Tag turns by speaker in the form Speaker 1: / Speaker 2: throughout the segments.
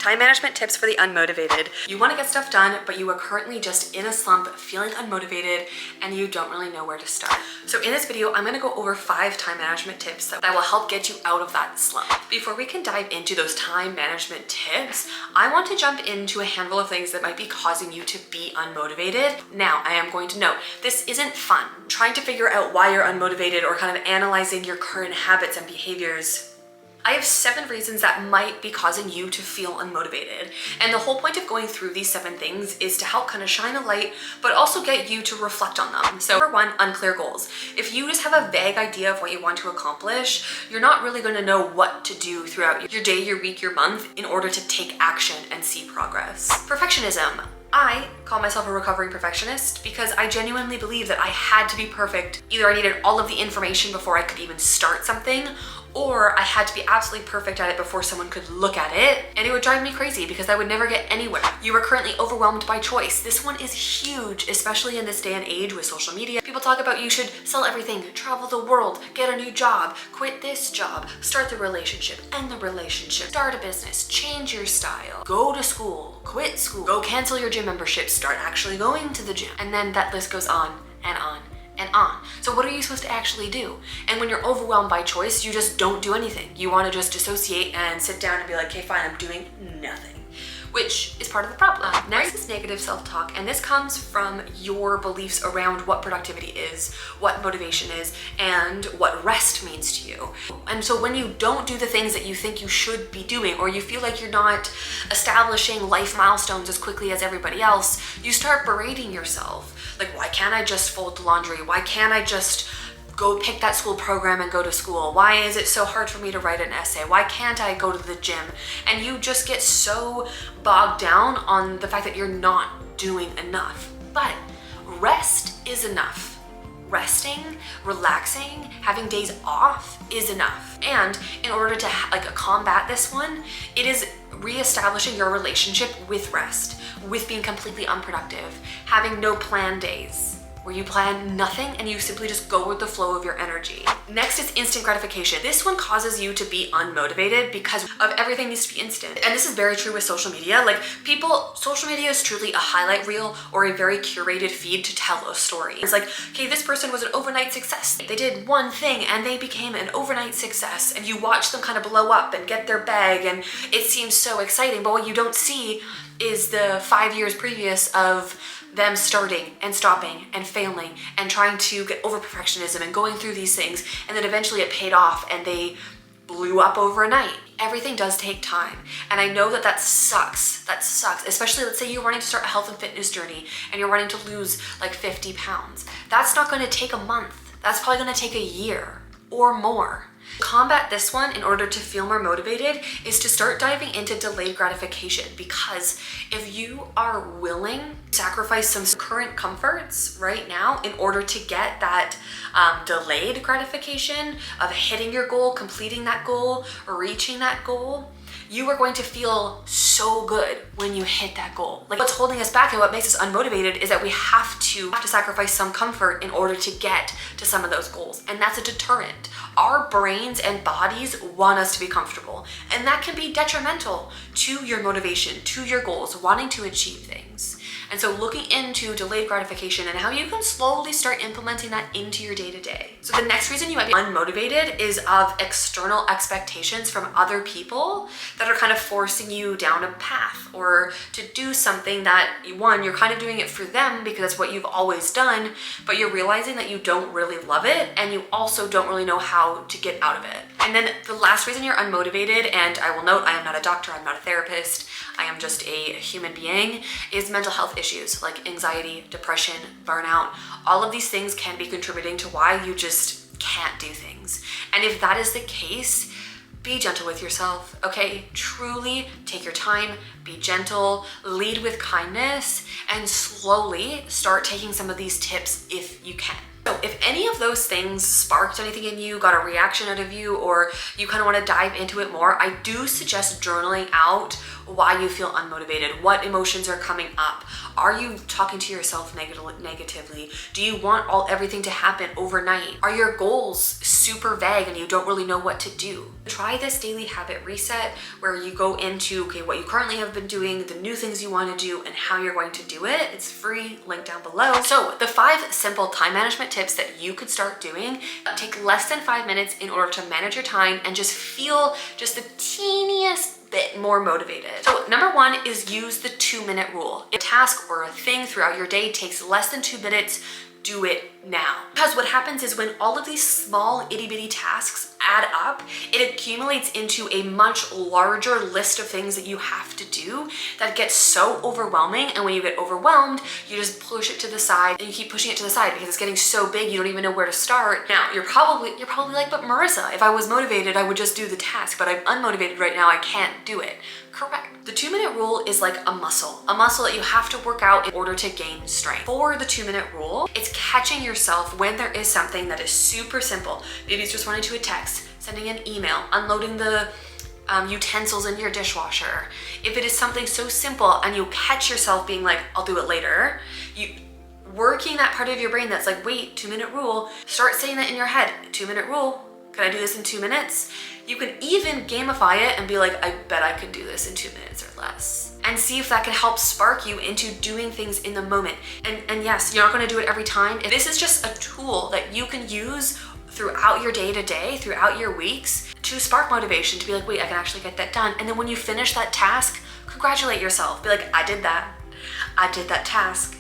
Speaker 1: Time management tips for the unmotivated. You want to get stuff done, but you are currently just in a slump, feeling unmotivated, and you don't really know where to start. So in this video, I'm going to go over 5 time management tips that will help get you out of that slump. Before we can dive into those time management tips, I want to jump into a handful of things that might be causing you to be unmotivated. Now, I am going to note, this isn't fun. Trying to figure out why you're unmotivated or kind of analyzing your current habits and behaviors. I have 7 reasons that might be causing you to feel unmotivated. And the whole point of going through these 7 things is to help kind of shine a light, but also get you to reflect on them. So number 1, unclear goals. If you just have a vague idea of what you want to accomplish, you're not really going to know what to do throughout your day, your week, your month in order to take action and see progress. Perfectionism. I call myself a recovering perfectionist because I genuinely believe that I had to be perfect. Either I needed all of the information before I could even start something, or I had to be absolutely perfect at it before someone could look at it, and it would drive me crazy because I would never get anywhere. You are currently overwhelmed by choice. This one is huge, especially in this day and age with social media. People talk about you should sell everything, travel the world, get a new job, quit this job, start the relationship, end the relationship, start a business, change your style, go to school, quit school, go cancel your gym membership, start actually going to the gym. And then that list goes on and on and on. So what are you supposed to actually do? And when you're overwhelmed by choice, you just don't do anything. You want to just dissociate and sit down and be like, okay, fine, I'm doing nothing, which is part of the problem. Next is negative self-talk, and this comes from your beliefs around what productivity is, what motivation is, and what rest means to you. And so when you don't do the things that you think you should be doing, or you feel like you're not establishing life milestones as quickly as everybody else, you start berating yourself. Like, why can't I just fold the laundry? Why can't I just go pick that school program and go to school? Why is it so hard for me to write an essay? Why can't I go to the gym? And you just get so bogged down on the fact that you're not doing enough. But rest is enough. Resting, relaxing, having days off is enough. And in order to combat this one, it is reestablishing your relationship with rest, with being completely unproductive, having no plan days, where you plan nothing and you simply just go with the flow of your energy. Next is instant gratification. This one causes you to be unmotivated because of everything needs to be instant. And this is very true with social media. Social media is truly a highlight reel or a very curated feed to tell a story. It's like, okay, this person was an overnight success. They did one thing and they became an overnight success, and you watch them kind of blow up and get their bag, and it seems so exciting. But what you don't see is the 5 years previous of them starting and stopping and failing and trying to get over perfectionism and going through these things, and then eventually it paid off and they blew up overnight. Everything does take time, and I know that sucks. That sucks, especially let's say you're wanting to start a health and fitness journey and you're wanting to lose like 50 pounds. That's not going to take a month. That's probably going to take a year or more. Combat this one in order to feel more motivated is to start diving into delayed gratification, because if you are willing to sacrifice some current comforts right now in order to get that delayed gratification of hitting your goal, completing that goal, or reaching that goal, you are going to feel so good when you hit that goal. Like, what's holding us back and what makes us unmotivated is that we have to sacrifice some comfort in order to get to some of those goals. And that's a deterrent. Our brains and bodies want us to be comfortable, and that can be detrimental to your motivation, to your goals, wanting to achieve things. And so looking into delayed gratification and how you can slowly start implementing that into your day-to-day. So the next reason you might be unmotivated is of external expectations from other people that are kind of forcing you down a path, or to do something that, one, you're kind of doing it for them because that's what you've always done, but you're realizing that you don't really love it, and you also don't really know how to get out of it. And then the last reason you're unmotivated, and I will note, I am not a doctor, I'm not a therapist, I am just a human being, is mental health issues like anxiety, depression, burnout. All of these things can be contributing to why you just can't do things. And if that is the case, be gentle with yourself, okay? Truly take your time, be gentle, lead with kindness, and slowly start taking some of these tips if you can. So if any of those things sparked anything in you, got a reaction out of you, or you kind of want to dive into it more, I do suggest journaling out why you feel unmotivated, what emotions are coming up. Are you talking to yourself negatively? Do you want everything to happen overnight? Are your goals super vague and you don't really know what to do? Try this daily habit reset where you go into, okay, what you currently have been doing, the new things you want to do, and how you're going to do it. It's free, link down below. So the 5 simple time management tips that you could start doing take less than 5 minutes in order to manage your time and just feel just the teeniest bit more motivated. So number 1 is use the 2-minute rule. A task or a thing throughout your day takes less than 2 minutes. Do it now. Because what happens is when all of these small itty bitty tasks add up, it accumulates into a much larger list of things that you have to do that gets so overwhelming. And when you get overwhelmed, you just push it to the side and you keep pushing it to the side because it's getting so big you don't even know where to start. Now you're probably like, but Marissa, if I was motivated, I would just do the task, but I'm unmotivated right now, I can't do it. Correct. The 2-minute rule is like a muscle that you have to work out in order to gain strength. For the 2-minute rule, it's catching yourself when there is something that is super simple. Maybe it's just running to a text, sending an email, unloading the utensils in your dishwasher. If it is something so simple and you catch yourself being like, I'll do it later, you working that part of your brain that's like, wait, 2-minute rule, start saying that in your head, 2-minute rule, can I do this in 2 minutes? You can even gamify it and be like, I bet I could do this in 2 minutes or less. And see if that can help spark you into doing things in the moment. And yes, you're not gonna do it every time. This is just a tool that you can use throughout your day-to-day, throughout your weeks, to spark motivation, to be like, wait, I can actually get that done. And then when you finish that task, congratulate yourself. Be like, I did that. I did that task.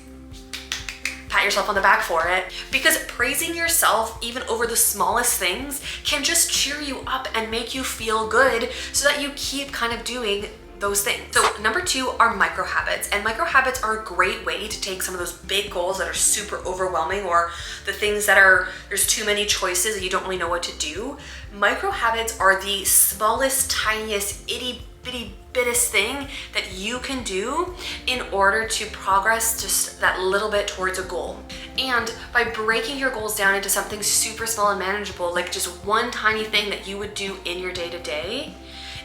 Speaker 1: Pat yourself on the back for it, because praising yourself even over the smallest things can just cheer you up and make you feel good so that you keep kind of doing those things. So number 2 are micro habits, and micro habits are a great way to take some of those big goals that are super overwhelming, or the things that are, there's too many choices and you don't really know what to do. Micro habits are the smallest, tiniest, itty bitty bittest thing that you can do in order to progress just that little bit towards a goal. And by breaking your goals down into something super small and manageable, like just one tiny thing that you would do in your day-to-day,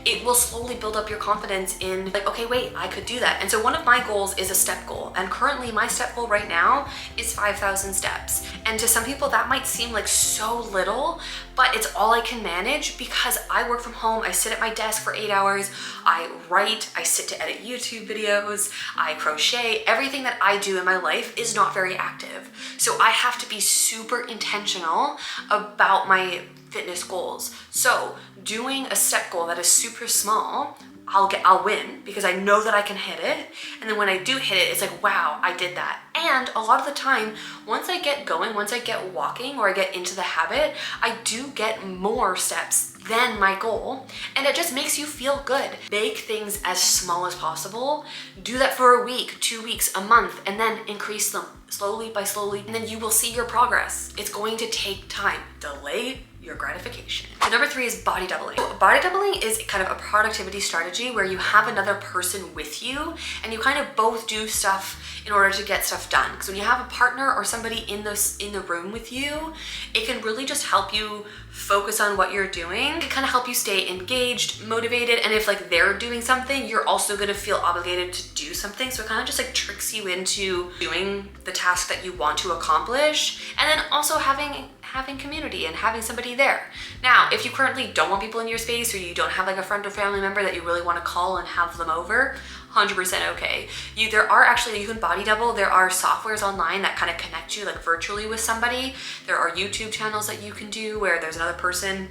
Speaker 1: it will slowly build up your confidence in like, okay, wait, I could do that. And so one of my goals is a step goal. And currently my step goal right now is 5,000 steps. And to some people that might seem like so little, but it's all I can manage because I work from home. I sit at my desk for 8 hours. I write, I sit to edit YouTube videos, I crochet. Everything that I do in my life is not very active. So I have to be super intentional about my fitness goals. So doing a step goal that is super small, I'll win because I know that I can hit it. And then when I do hit it, it's like, wow, I did that. And a lot of the time, once I get going, once I get walking or I get into the habit, I do get more steps than my goal. And it just makes you feel good. Make things as small as possible. Do that for a week, 2 weeks, a month, and then increase them slowly by slowly. And then you will see your progress. It's going to take time. Delay your gratification. So number 3 is body doubling. So body doubling is kind of a productivity strategy where you have another person with you and you kind of both do stuff in order to get stuff done. Because when you have a partner or somebody in the room with you, it can really just help you focus on what you're doing. It can kind of help you stay engaged, motivated, and if like they're doing something, you're also gonna feel obligated to do something. So it kind of just like tricks you into doing the task that you want to accomplish, and then also having community and having somebody there. Now, if you currently don't want people in your space, or you don't have like a friend or family member that you really want to call and have them over, 100% okay. You can body double. There are softwares online that kind of connect you like virtually with somebody. There are YouTube channels that you can do where there's another person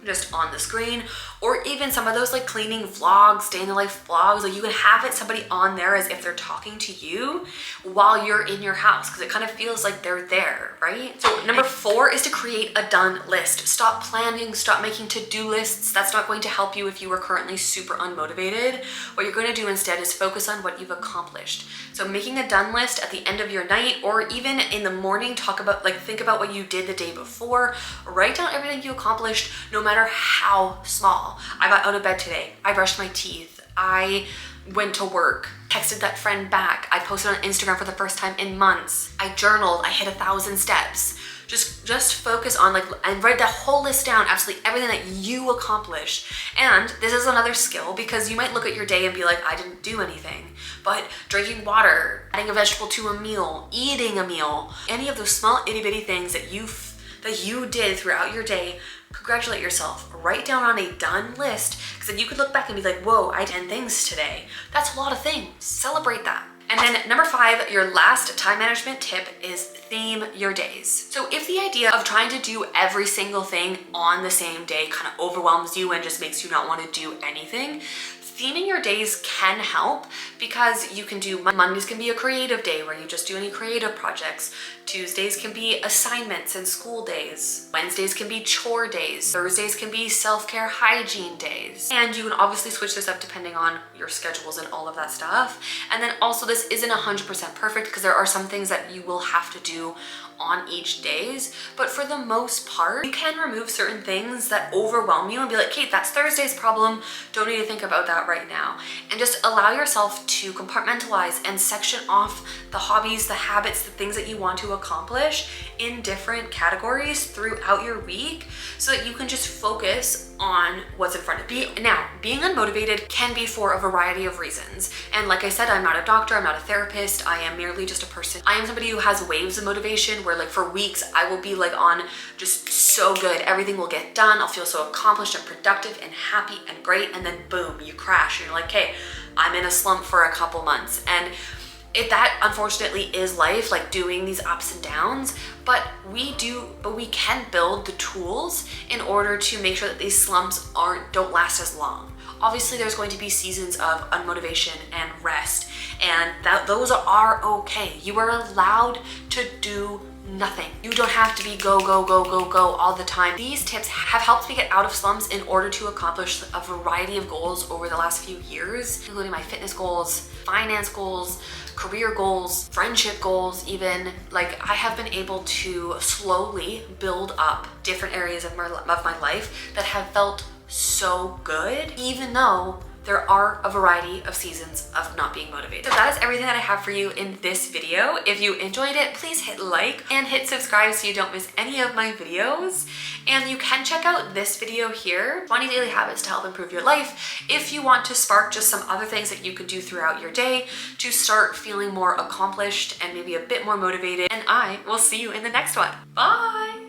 Speaker 1: just on the screen, or even some of those like cleaning vlogs, day in the life vlogs, like you can have somebody on there as if they're talking to you while you're in your house, because it kind of feels like they're there, right? So number 4 is to create a done list. Stop planning, stop making to-do lists. That's not going to help you if you are currently super unmotivated. What you're going to do instead is focus on what you've accomplished. So making a done list at the end of your night, or even in the morning, think about what you did the day before, write down everything you accomplished, no matter how small. I got out of bed today. I brushed my teeth. I went to work, texted that friend back. I posted on Instagram for the first time in months. I journaled. I hit 1,000 steps. Just focus on and write that whole list down, absolutely everything that you accomplished. And this is another skill, because you might look at your day and be like, I didn't do anything. But drinking water, adding a vegetable to a meal, eating a meal, any of those small itty bitty things that you did throughout your day, congratulate yourself. Write down on a done list, because then you could look back and be like, whoa, I did 10 things today. That's a lot of things. Celebrate that. And then number 5, your last time management tip is theme your days. So if the idea of trying to do every single thing on the same day kind of overwhelms you and just makes you not want to do anything, theming your days can help, because you can do, Mondays can be a creative day where you just do any creative projects. Tuesdays can be assignments and school days. Wednesdays can be chore days. Thursdays can be self-care hygiene days. And you can obviously switch this up depending on your schedules and all of that stuff. And then also, this isn't 100% perfect, because there are some things that you will have to do on each days, but for the most part, you can remove certain things that overwhelm you and be like, Kate, that's Thursday's problem. Don't need to think about that right now. And just allow yourself to compartmentalize and section off the hobbies, the habits, the things that you want to accomplish in different categories throughout your week, so that you can just focus on what's in front of you. Now, being unmotivated can be for a variety of reasons. And like I said, I'm not a doctor, I'm not a therapist, I am merely just a person. I am somebody who has waves of motivation, where for weeks I will be on just so good, everything will get done, I'll feel so accomplished and productive and happy and great, and then boom, you crash and you're like, hey, I'm in a slump for a couple months. And that unfortunately is life, doing these ups and downs, but we can build the tools in order to make sure that these slumps don't last as long. Obviously, there's going to be seasons of unmotivation and rest, and those are okay. You are allowed to do nothing. You don't have to be go, go, go, go, go all the time. These tips have helped me get out of slumps in order to accomplish a variety of goals over the last few years, including my fitness goals, finance goals, career goals, friendship goals even. I have been able to slowly build up different areas of my life that have felt so good, even though there are a variety of seasons of not being motivated. So that is everything that I have for you in this video. If you enjoyed it, please hit like and hit subscribe so you don't miss any of my videos. And you can check out this video here, 20 daily habits to help improve your life, if you want to spark just some other things that you could do throughout your day to start feeling more accomplished and maybe a bit more motivated. And I will see you in the next one. Bye!